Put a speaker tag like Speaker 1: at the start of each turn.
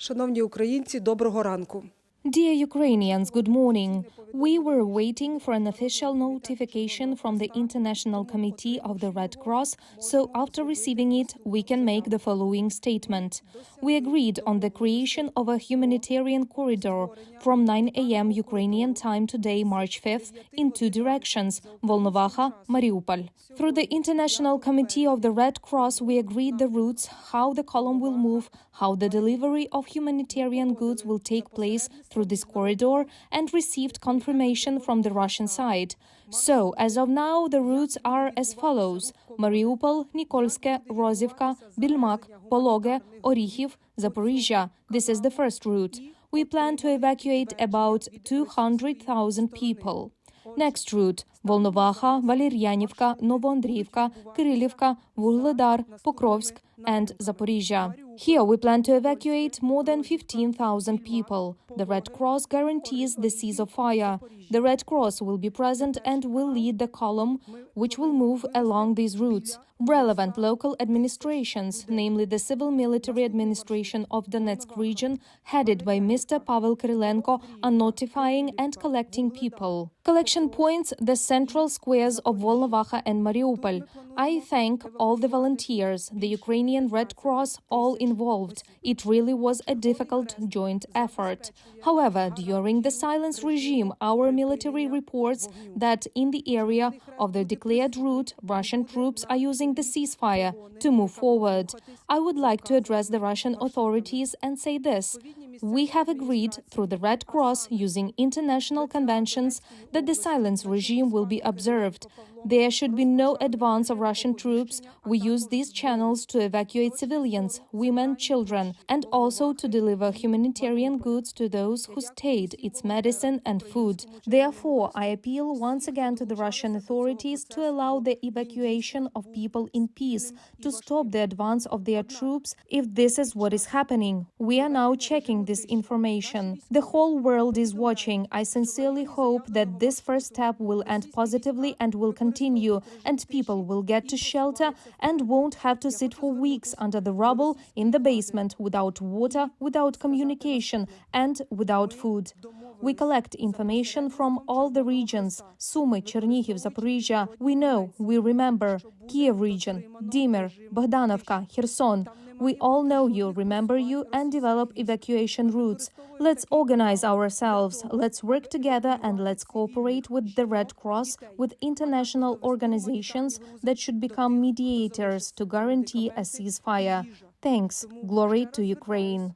Speaker 1: Шановні українці, доброго ранку.
Speaker 2: Dear Ukrainians, good morning. We were waiting for an official notification from the International Committee of the Red Cross, so after receiving it, we can make the following statement. We agreed on the creation of a humanitarian corridor from 9 a.m. Ukrainian time today, March 5th, in two directions, Volnovakha, Mariupol. Through the International Committee of the Red Cross, we agreed the routes, how the column will move, how the delivery of humanitarian goods will take place through this corridor, and received confirmation from the Russian side. So, as of now, the routes are as follows: Mariupol, Nikolske, Rozivka, Bilmak, Pologe, Orikhiv, Zaporizhia. This is the first route. We plan to evacuate about 200,000 people. Next route: Volnovakha, Valerianivka, Novoandriivka, Kirillivka, Vuhledar, Pokrovsk, and Zaporizhia. Here we plan to evacuate more than 15,000 people. The Red Cross guarantees the ceasefire. The Red Cross will be present and will lead the column which will move along these routes. Relevant local administrations, namely the civil-military administration of Donetsk region, headed by Mr. Pavel Kyrylenko, are notifying and collecting people. Collection points: the central squares of Volnovakha and Mariupol. I thank all the volunteers, the Ukrainian Red Cross, all involved. It really was a difficult joint effort. However, during the silence regime, our military reports that in the area of the declared route, Russian troops are using the ceasefire to move forward. I would like to address the Russian authorities and say this. We have agreed through the Red Cross, using international conventions, that the silence regime will be observed. There should be no advance of Russian troops. We use these channels to evacuate civilians, women, children, and also to deliver humanitarian goods to those who stayed, its medicine and food. Therefore, I appeal once again to the Russian authorities to allow the evacuation of people in peace, to stop the advance of their troops if this is what is happening. We are now checking this information. The whole world is watching. I sincerely hope that this first step will end positively and will continue, and people will get to shelter and won't have to sit for weeks under the rubble in the basement without water, without communication, and without food. We collect information from all the regions: Sumy, Chernihiv, Zaporizhia. We know, we remember, Kiev region, Dimir, Bogdanovka, Kherson. We all know you, remember you, and develop evacuation routes. Let's organize ourselves, let's work together, and let's cooperate with the Red Cross, with international organizations that should become mediators to guarantee a ceasefire. Thanks. Glory to Ukraine.